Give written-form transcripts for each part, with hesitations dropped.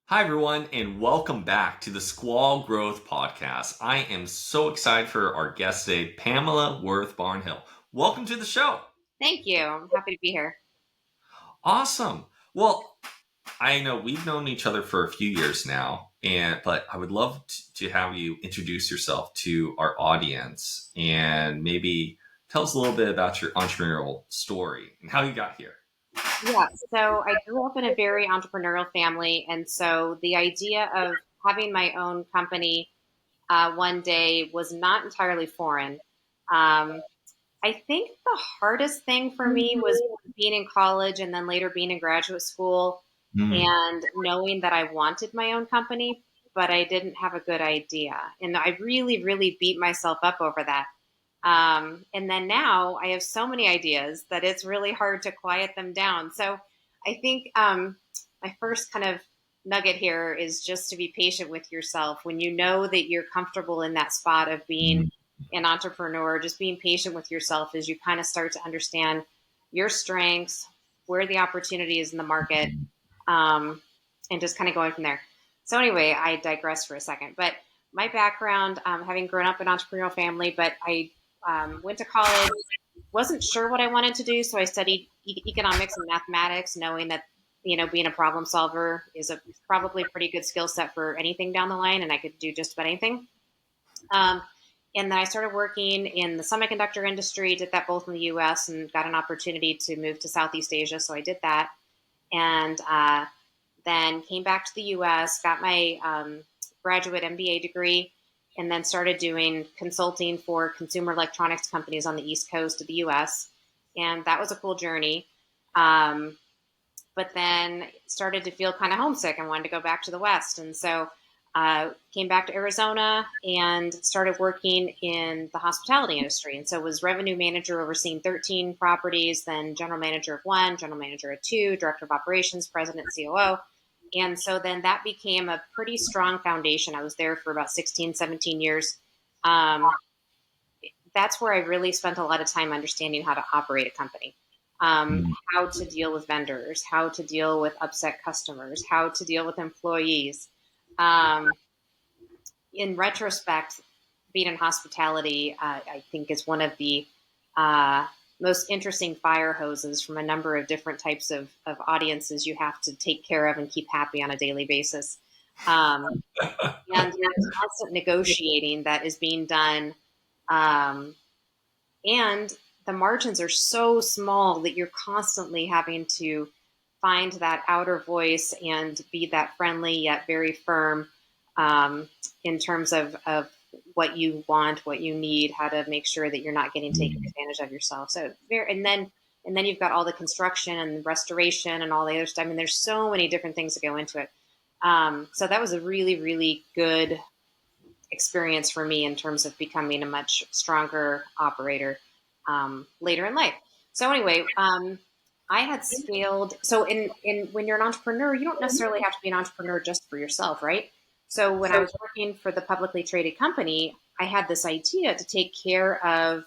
Hi, everyone, and welcome back to the Squall Growth Podcast. I am so excited for our guest today, Pamela Wirth Barnhill. Welcome to the show. Thank you. I'm happy to be here. Awesome. Well, I know we've known each other for a few years now, but I would love to have you introduce yourself to our audience and maybe tell us a little bit about your entrepreneurial story and how you got here. Yeah, so I grew up in a very entrepreneurial family, and so the idea of having my own company one day was not entirely foreign. Um, I think the hardest thing for me was being in college and then later being in graduate school Mm. and knowing that I wanted my own company, but I didn't have a good idea. And I really, really beat myself up over that. And then now I have so many ideas that it's really hard to quiet them down. So I think my first kind of nugget here is just to be patient with yourself. When you know that you're comfortable in that spot of being an entrepreneur, just being patient with yourself as you kind of start to understand your strengths, where the opportunity is in the market, and just kind of going from there. So anyway, I digress for a second, but my background, having grown up in an entrepreneurial family, but I went to college, wasn't sure what I wanted to do, so I studied economics and mathematics, knowing that being a problem solver is probably a pretty good skill set for anything down the line, and I could do just about anything. Um, and then I started working in the semiconductor industry, did that both in the U.S. and got an opportunity to move to Southeast Asia, so I did that, and then came back to the U.S., got my graduate MBA degree, and then started doing consulting for consumer electronics companies on the East Coast of the U.S. And that was a cool journey. But then started to feel kind of homesick and wanted to go back to the West. And so came back to Arizona and started working in the hospitality industry. And so was revenue manager overseeing 13 properties, then general manager of one, general manager of two, director of operations, president, COO. And so then that became a pretty strong foundation. I was there for about 16, 17 years. Um, that's where I really spent a lot of time understanding how to operate a company, how to deal with vendors, how to deal with upset customers, how to deal with employees. Um, in retrospect, being in hospitality, I think is one of the most interesting fire hoses from a number of different types of audiences you have to take care of and keep happy on a daily basis. And there's constant negotiating that is being done. Um, and the margins are so small that you're constantly having to find that outer voice and be that friendly yet very firm in terms of what you want, what you need, how to make sure that you're not getting taken advantage of yourself. So and then you've got all the construction and restoration and all the other stuff. I mean, there's so many different things that go into it. So that was a really, really good experience for me in terms of becoming a much stronger operator later in life. So anyway, I had scaled. So in when you're an entrepreneur, you don't necessarily have to be an entrepreneur just for yourself, right? So when I was working for the publicly traded company, I had this idea to take care of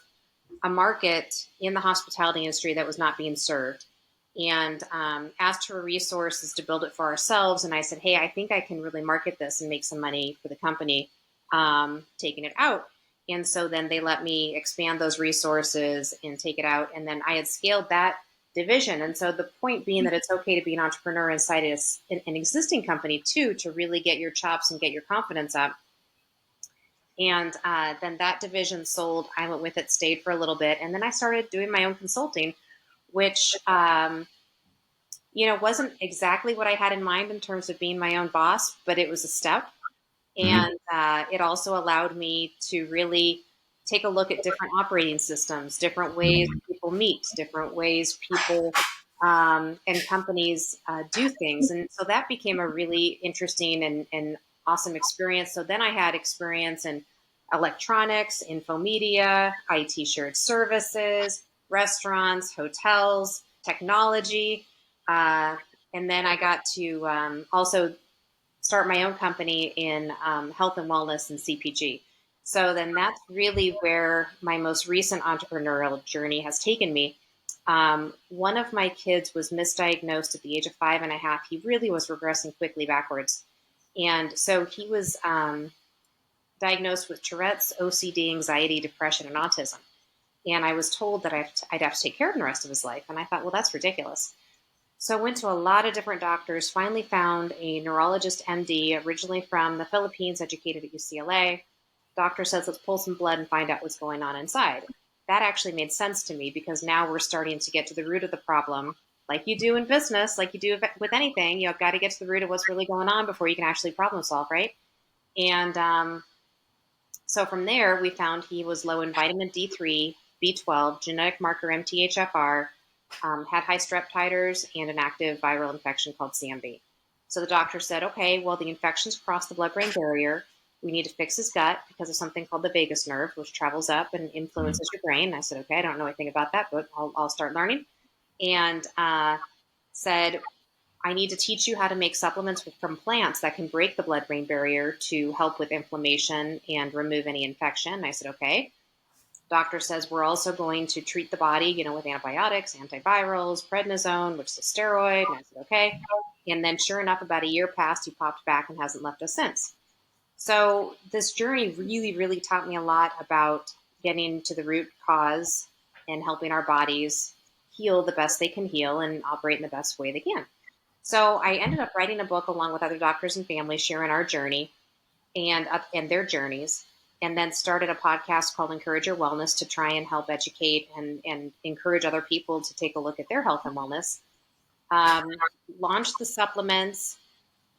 a market in the hospitality industry that was not being served, and asked for resources to build it for ourselves. And I said, hey, I think I can really market this and make some money for the company taking it out. And so then they let me expand those resources and take it out. And then I had scaled that division. And so the point being that it's okay to be an entrepreneur inside an existing company too, to really get your chops and get your confidence up. And then that division sold. I went with it, stayed for a little bit. And then I started doing my own consulting, which, wasn't exactly what I had in mind in terms of being my own boss, but it was a step. Mhm. And it also allowed me to really take a look at different operating systems, different ways people meet, different ways people and companies do things. And so that became a really interesting and awesome experience. So then I had experience in electronics, infomedia, IT shared services, restaurants, hotels, technology. And then I got to also start my own company in health and wellness and CPG. So then that's really where my most recent entrepreneurial journey has taken me. One of my kids was misdiagnosed at the age of 5.5. He really was regressing quickly backwards. And so he was diagnosed with Tourette's, OCD, anxiety, depression, and autism. And I was told that I'd have to take care of him the rest of his life. And I thought, well, that's ridiculous. So I went to a lot of different doctors, finally found a neurologist MD, originally from the Philippines, educated at UCLA. Doctor says, let's pull some blood and find out what's going on inside. That actually made sense to me because now we're starting to get to the root of the problem. Like you do in business, like you do with anything, you've got to get to the root of what's really going on before you can actually problem solve, right? And so from there, we found he was low in vitamin D3, B12, genetic marker MTHFR, had high strep titers, and an active viral infection called CMV. So the doctor said, okay, well, the infection's crossed the blood-brain barrier. We need to fix his gut because of something called the vagus nerve, which travels up and influences your brain. And I said, okay, I don't know anything about that, but I'll start learning. And said, I need to teach you how to make supplements from plants that can break the blood-brain barrier to help with inflammation and remove any infection. And I said, okay. Doctor says we're also going to treat the body, with antibiotics, antivirals, prednisone, which is a steroid. And I said, okay. And then sure enough, about a year passed, he popped back and hasn't left us since. So this journey really, really taught me a lot about getting to the root cause and helping our bodies heal the best they can heal and operate in the best way they can. So I ended up writing a book along with other doctors and families sharing our journey and their journeys, and then started a podcast called Encourage Your Wellness to try and help educate and encourage other people to take a look at their health and wellness. Launched the supplements,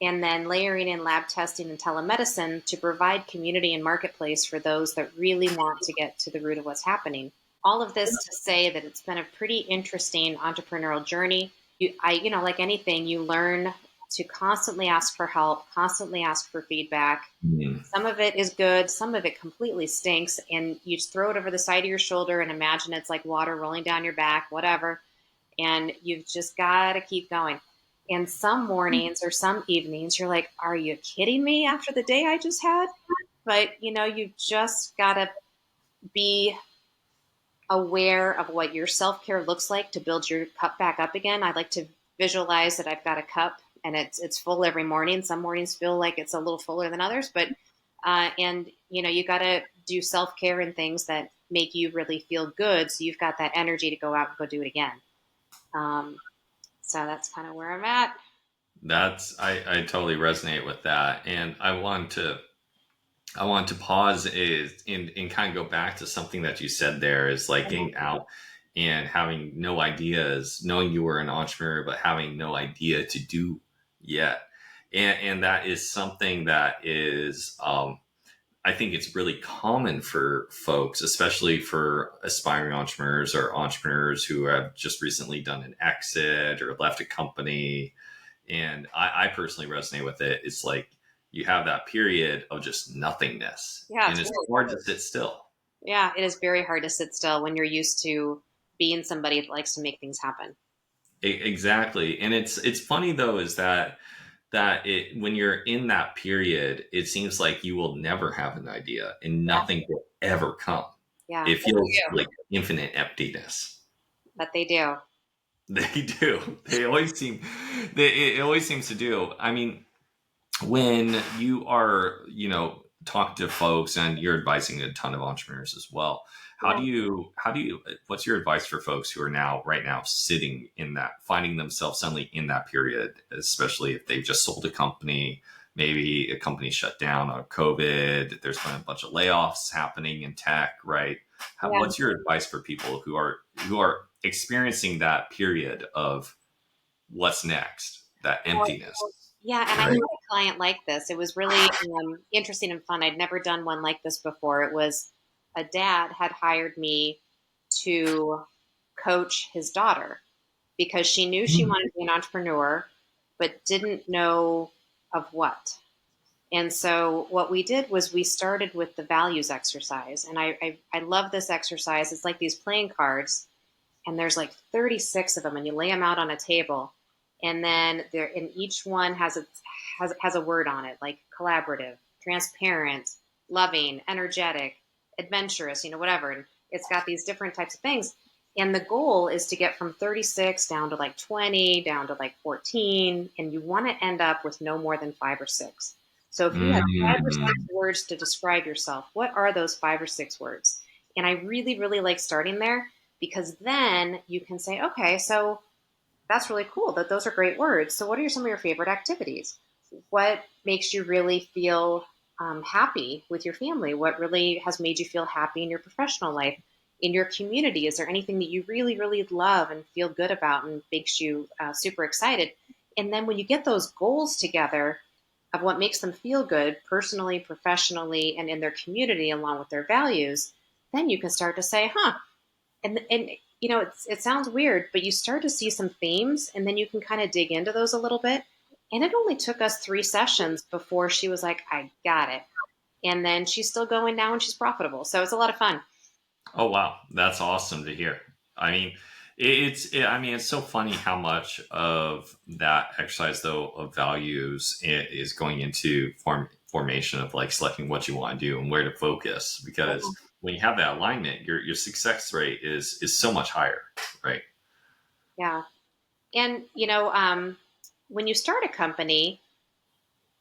and then layering in lab testing and telemedicine to provide community and marketplace for those that really want to get to the root of what's happening. All of this to say that it's been a pretty interesting entrepreneurial journey. Like anything, you learn to constantly ask for help, constantly ask for feedback. Some of it is good, some of it completely stinks, and you just throw it over the side of your shoulder and imagine it's like water rolling down your back, whatever. And you've just got to keep going. And some mornings or some evenings, you're like, are you kidding me after the day I just had? But, you just got to be aware of what your self-care looks like to build your cup back up again. I like to visualize that I've got a cup and it's full every morning. Some mornings feel like it's a little fuller than others, but, you got to do self-care and things that make you really feel good. So you've got that energy to go out and go do it again. So that's kind of where I'm at. I totally resonate with that. And I want to pause and kind of go back to something that you said there is like getting out and having no ideas, knowing you were an entrepreneur, but having no idea to do yet. And that is something that is, I think it's really common for folks, especially for aspiring entrepreneurs or entrepreneurs who have just recently done an exit or left a company. And I personally resonate with it. It's like you have that period of just nothingness. Yeah, and it's hard to sit still. Yeah, it is very hard to sit still when you're used to being somebody that likes to make things happen. Exactly. And it's funny though, is that when you're in that period, it seems like you will never have an idea and nothing will ever come. Yeah, it feels like infinite emptiness. But they do. They do. They always seem. It always seems to do. I mean, when you are, talking to folks and you're advising a ton of entrepreneurs as well. How do you? What's your advice for folks who are right now sitting in that, finding themselves suddenly in that period, especially if they've just sold a company, maybe a company shut down on COVID, there's been a bunch of layoffs happening in tech, right? What's your advice for people who are experiencing that period of what's next, that emptiness? Yeah, and I had a client like this. It was really interesting and fun. I'd never done one like this before. It was a dad had hired me to coach his daughter because she knew she wanted to be an entrepreneur, but didn't know of what. And so what we did was we started with the values exercise. And I love this exercise. It's like these playing cards, and there's like 36 of them, and you lay them out on a table. And then each one has a word on it, like collaborative, transparent, loving, energetic, adventurous, whatever. And it's got these different types of things. And the goal is to get from 36 down to like 20, down to like 14, and you want to end up with no more than 5 or 6. So if you have 5 or 6 Mm. words to describe yourself, what are those 5 or 6 words? And I really, really like starting there, because then you can say, okay, so that's really cool. Those are great words. So what are some of your favorite activities? What makes you really feel happy with your family? What really has made you feel happy in your professional life? In your community, is there anything that you really, really love and feel good about and makes you super excited? And then when you get those goals together of what makes them feel good personally, professionally, and in their community, along with their values, then you can start to say, huh, and it sounds weird, but you start to see some themes, and then you can kind of dig into those a little bit. And it only took us 3 sessions before she was like, I got it. And then she's still going now, and she's profitable. So it's a lot of fun. Oh wow, that's awesome to hear. I mean, I mean, it's so funny how much of that exercise, though, of values is going into formation of like selecting what you want to do and where to focus. Because when you have that alignment, your success rate is so much higher, right? Yeah. And, when you start a company,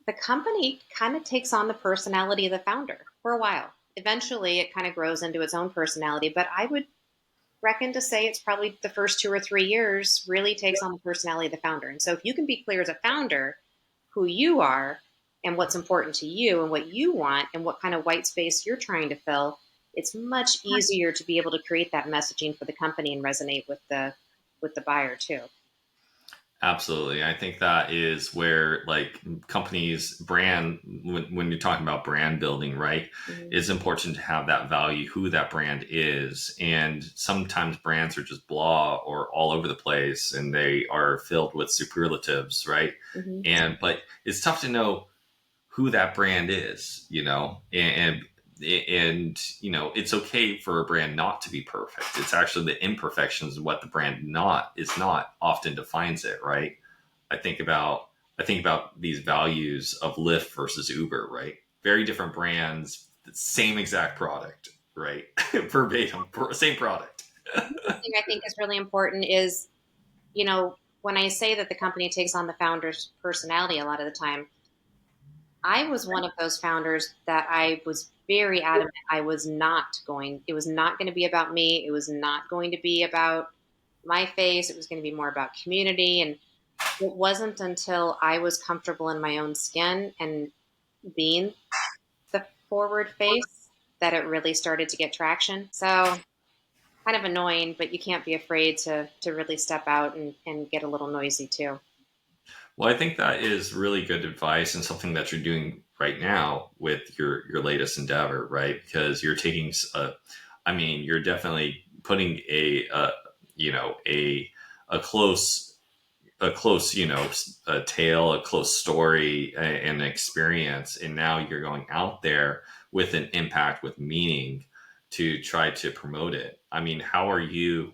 the company kind of takes on the personality of the founder for a while. Eventually, it kind of grows into its own personality. But I would reckon to say it's probably the first 2 or 3 years really takes on the personality of the founder. And so if you can be clear as a founder who you are and what's important to you and what you want and what kind of white space you're trying to fill, it's much easier to be able to create that messaging for the company and resonate with the buyer too. Absolutely. I think that is where like companies brand, when you're talking about brand building, right, Mm-hmm. it's important to have that value, who that brand is. And sometimes brands are just blah or all over the place and they are filled with superlatives, right? Mm-hmm. But it's tough to know who that brand is, and it's okay for a brand not to be perfect. It's actually the imperfections of what the brand not is not often defines it, right? I think about these values of Lyft versus Uber, right? Very different brands, same exact product, right? Verbatim, same product. The thing I think is really important is, when I say that the company takes on the founder's personality a lot of the time, I was one of those founders that I was very adamant it was not going to be about me. It was not going to be about my face. It was going to be more about community. And it wasn't until I was comfortable in my own skin and being the forward face that it really started to get traction. So kind of annoying, but you can't be afraid to really step out and get a little noisy too. Well, I think that is really good advice and something that you're doing right now with your latest endeavor, right? Because you're taking I mean, you're definitely putting a close, a tale, a close story, and experience, and now you're going out there with an impact, with meaning, to try to promote it. I mean, how do you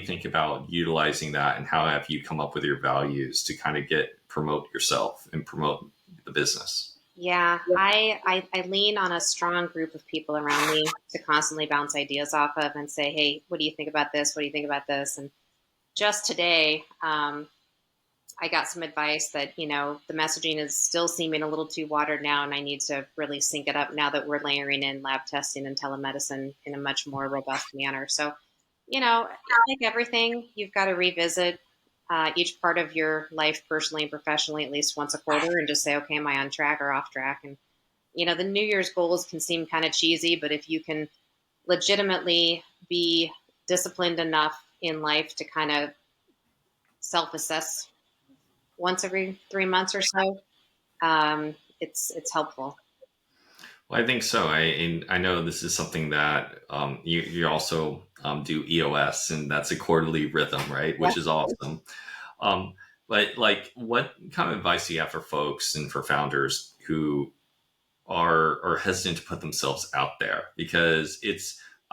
think about utilizing that, and how have you come up with your values to kind of promote yourself and promote the business? Yeah, I lean on a strong group of people around me to constantly bounce ideas off of and say, hey, what do you think about this? What do you think about this? And just today, I got some advice that, the messaging is still seeming a little too watered now, and I need to really sync it up now that we're layering in lab testing and telemedicine in a much more robust manner. So, like everything, you've got to revisit each part of your life personally and professionally at least once a quarter and just say, okay, am I on track or off track? And, the New Year's goals can seem kind of cheesy, but if you can legitimately be disciplined enough in life to kind of self assess once every 3 months or so, it's helpful. Well, I think so. I know this is something that you also do EOS, and that's a quarterly rhythm, right? Yeah. Which is awesome. Um, but like, what kind of advice do you have for folks and for founders who are hesitant to put themselves out there? Because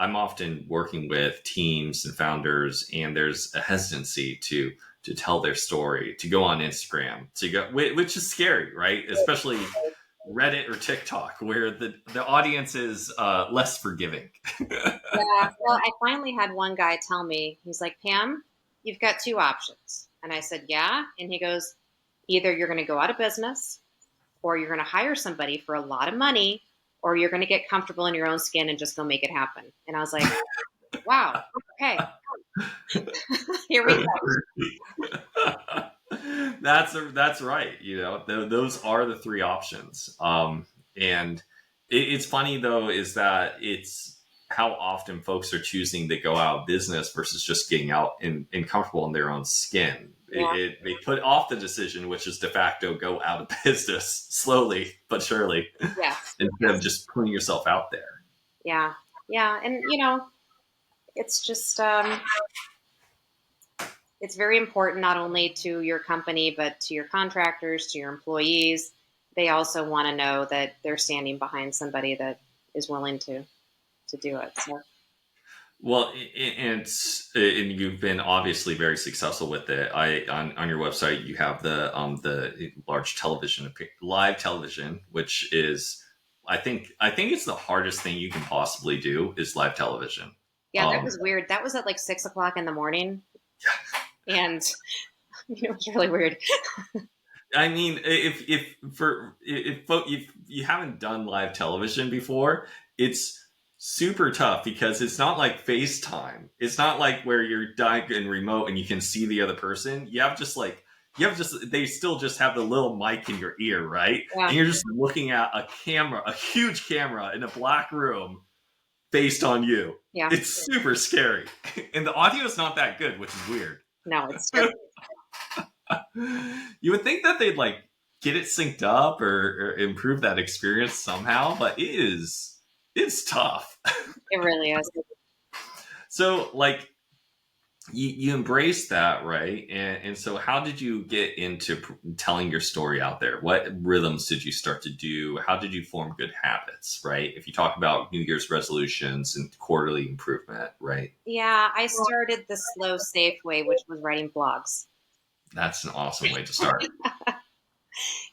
I'm often working with teams and founders, and there's a hesitancy to tell their story, to go on Instagram, which is scary, right? Especially Reddit or TikTok, where the audience is less forgiving. Yeah. Well, I finally had one guy tell me, he's like, Pam, you've got two options. And I said, yeah. And he goes, either you're going to go out of business, or you're going to hire somebody for a lot of money, or you're going to get comfortable in your own skin and just go make it happen. And I was like, wow, okay, here we go. That's right. Those are the three options. And it's funny though, is that it's how often folks are choosing to go out of business versus just getting out and comfortable in their own skin. Yeah. They put off the decision, which is de facto go out of business slowly but surely, Yeah. instead of just putting yourself out there. Yeah. Yeah. And, it's just, it's very important not only to your company, but to your contractors, to your employees. They also want to know that they're standing behind somebody that is willing to do it. So. Well, and you've been obviously very successful with it. On your website you have the large live television, which is I think it's the hardest thing you can possibly do is live television. Yeah, that was weird. That was at like 6:00 in the morning, and it was really weird. I mean, if you haven't done live television before, it's super tough because it's not like FaceTime. It's not like where you're dying and remote and you can see the other person. They still just have the little mic in your ear, right? Yeah. And you're just looking at a huge camera in a black room based on you. Yeah. It's super scary. And the audio is not that good, which is weird. No, it's true. You would think that they'd like get it synced up or improve that experience somehow, but it's tough. It really is. So like you embrace that, right? And so how did you get into telling your story out there? What rhythms did you start to do? How did you form good habits, right? If you talk about New Year's resolutions and quarterly improvement, right? Yeah, I started the slow, safe way, which was writing blogs. That's an awesome way to start.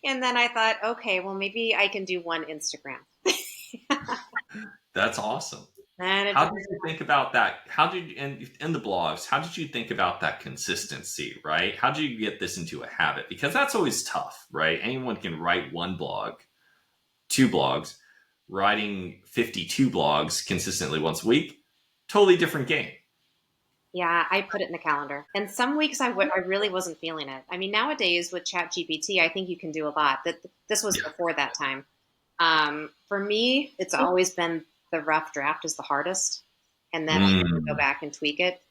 And then I thought, okay, well, maybe I can do one Instagram. That's awesome. And how did you think about that? How did you, in the blogs, how did you think about that consistency, right? How did you get this into a habit? Because that's always tough, right? Anyone can write one blog, two blogs. Writing 52 blogs consistently once a week, totally different game. Yeah, I put it in the calendar. And some weeks I really wasn't feeling it. I mean, nowadays with ChatGPT, I think you can do a lot. This was before that time. For me, it's always been the rough draft is the hardest. And then I go back and tweak it.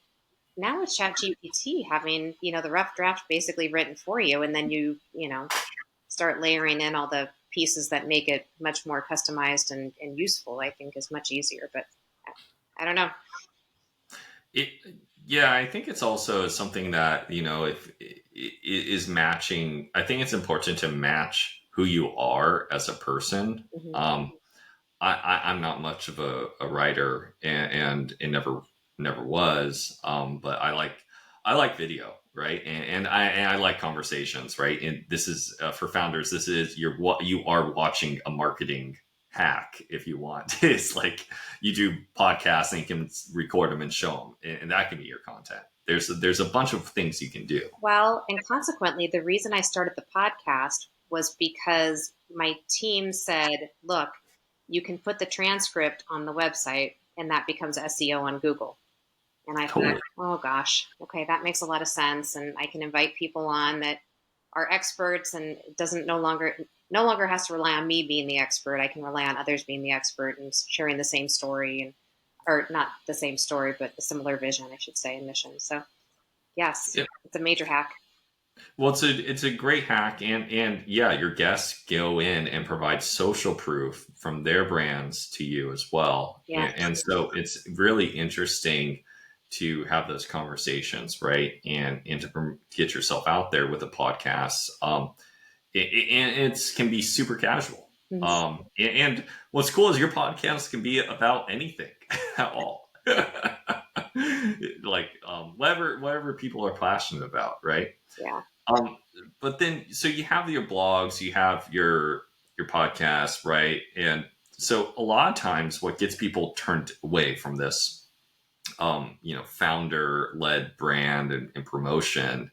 Now with ChatGPT having, the rough draft basically written for you, and then you start layering in all the pieces that make it much more customized and useful, I think is much easier. But I don't know. Yeah, I think it's also something that, if it is matching, I think it's important to match who you are as a person. Mm-hmm. I'm not much of a writer and it never was. But I like video, right? And I like conversations, right? And this is for founders. This is you are watching a marketing hack if you want. It's like you do podcasts and you can record them and show them, and that can be your content. There's a bunch of things you can do. Well, and consequently, the reason I started the podcast was because my team said, look, you can put the transcript on the website and that becomes SEO on Google. And I thought, oh gosh, okay, that makes a lot of sense. And I can invite people on that are experts, and it doesn't no longer has to rely on me being the expert. I can rely on others being the expert and sharing the same story, or not the same story, but a similar vision, I should say, and mission. So yes, It's a major hack. Well, it's a great hack, and yeah, your guests go in and provide social proof from their brands to you as well. Yeah. And so it's really interesting to have those conversations, right? And to get yourself out there with a podcast. It can be super casual. Mm-hmm. And what's cool is your podcast can be about anything at all. Like whatever people are passionate about, right? Yeah. But then, so you have your blogs, you have your your podcast, right? And so a lot of times what gets people turned away from this, founder led brand and promotion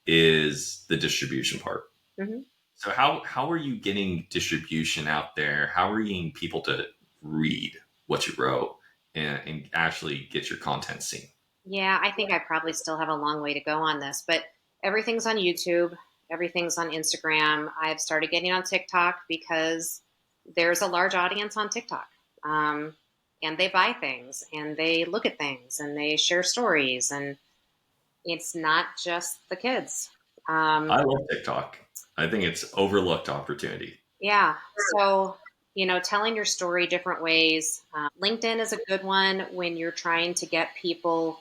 is the distribution part. Mm-hmm. So how are you getting distribution out there? How are you getting people to read what you wrote and actually get your content seen? Yeah, I think I probably still have a long way to go on this, but everything's on YouTube, everything's on Instagram. I've started getting on TikTok because there's a large audience on TikTok. And they buy things and they look at things and they share stories, and it's not just the kids. I love TikTok. I think it's overlooked opportunity. Yeah. So, telling your story different ways. LinkedIn is a good one when you're trying to get people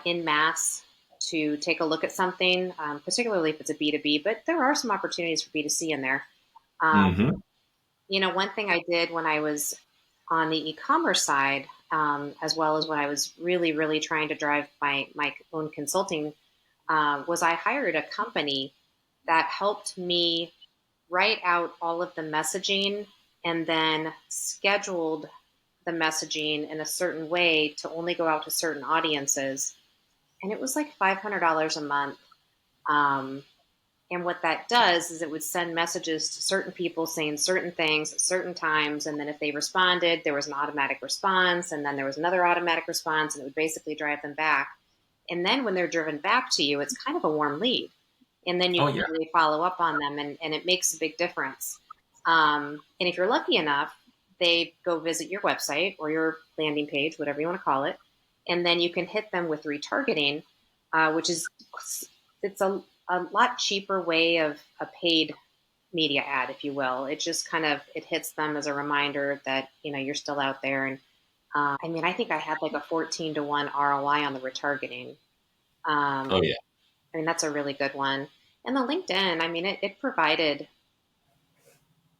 in mass to take a look at something, particularly if it's a B2B, but there are some opportunities for B2C in there. Mm-hmm. One thing I did when I was on the e-commerce side, as well as when I was really, really trying to drive my own consulting, was I hired a company that helped me write out all of the messaging and then scheduled the messaging in a certain way to only go out to certain audiences. And it was like $500 a month. And what that does is it would send messages to certain people saying certain things at certain times. And then if they responded, there was an automatic response. And then there was another automatic response. And it would basically drive them back. And then when they're driven back to you, it's kind of a warm lead. And then you can really follow up on them. And it makes a big difference. And if you're lucky enough, they go visit your website or your landing page, whatever you want to call it. And then you can hit them with retargeting, which is it's a lot cheaper way of a paid media ad, if you will. It just it hits them as a reminder that, you're still out there. And I think I had like a 14-to-1 ROI on the retargeting. That's a really good one. And the LinkedIn, it provided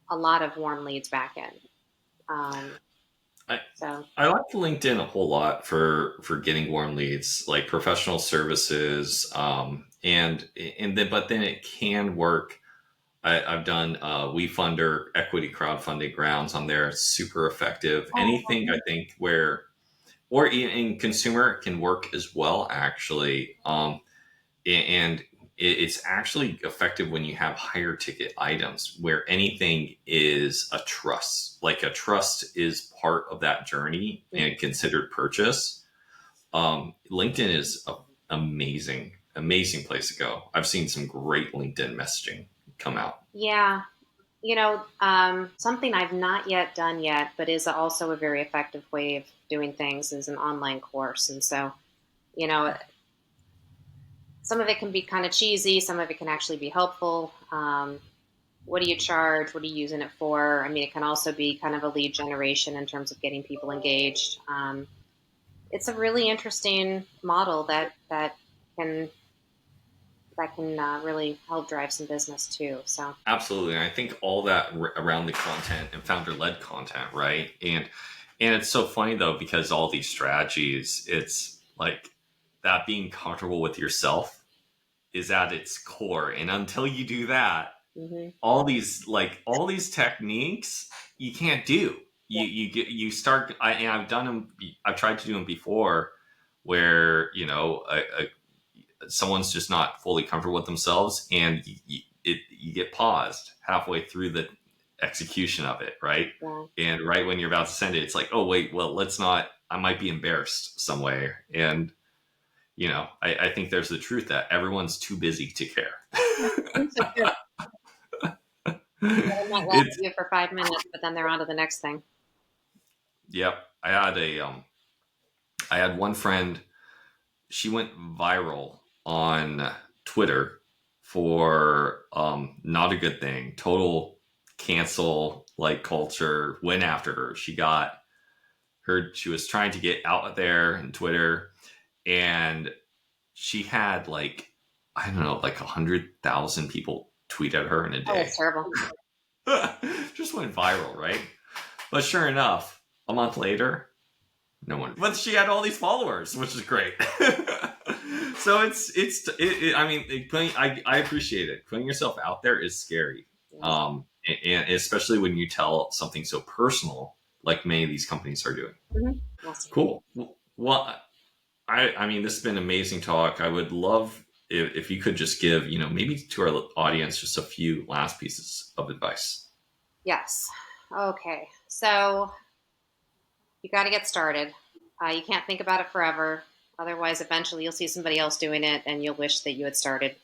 a lot of warm leads back in. I like LinkedIn a whole lot for getting warm leads, like professional services, but then it can work. I've done WeFunder, equity crowdfunding rounds on there. It's super effective. Anything I think or in consumer can work as well, actually. And it's actually effective when you have higher ticket items where anything is a trust. Like a trust is part of that journey and considered purchase. LinkedIn is an amazing place to go. I've seen some great LinkedIn messaging come out. Yeah. Something I've not yet done yet, but is also a very effective way of doing things is an online course. And so, some of it can be kind of cheesy. Some of it can actually be helpful. What do you charge? What are you using it for? It can also be kind of a lead generation in terms of getting people engaged. It's a really interesting model that can really help drive some business too. So absolutely, and I think all that around the content and founder-led content, right? And it's so funny though, because all these strategies, it's like that being comfortable with yourself is at its core, and until you do that, all these techniques you can't do. You start. I've done them. I've tried to do them before, where someone's just not fully comfortable with themselves, and you get paused halfway through the execution of it, right? Yeah. And right when you're about to send it, it's like, oh wait, well, let's not. I might be embarrassed some way, and I think there's the truth that everyone's too busy to care. They might laugh at you for 5 minutes, but then they're on to the next thing. Yep. I had one friend, she went viral on Twitter for not a good thing. Total cancel culture went after her. She was trying to get out there in Twitter, and she had 100,000 people tweet at her in a day. Oh, that's terrible. Just went viral, right? But sure enough, a month later, no one. But she had all these followers, which is great. So I appreciate it. Putting yourself out there is scary. and especially when you tell something so personal like many of these companies are doing. Mm-hmm. Awesome. Cool. Well, I mean, this has been an amazing talk. I would love if you could just give, maybe to our audience, just a few last pieces of advice. Yes. Okay. So you got to get started. You can't think about it forever. Otherwise, eventually you'll see somebody else doing it and you'll wish that you had started.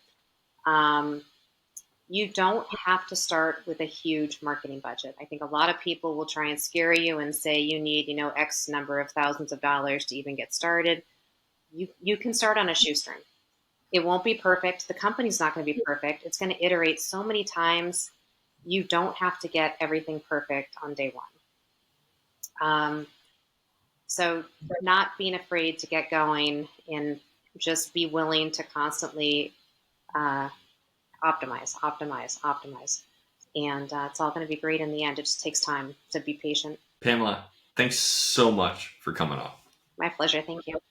Um, you don't have to start with a huge marketing budget. I think a lot of people will try and scare you and say you need, X number of thousands of dollars to even get started. You can start on a shoestring. It won't be perfect. The company's not going to be perfect. It's going to iterate so many times. You don't have to get everything perfect on day one. So not being afraid to get going and just be willing to constantly uh, optimize. And it's all going to be great in the end. It just takes time to be patient. Pamela, thanks so much for coming on. My pleasure. Thank you.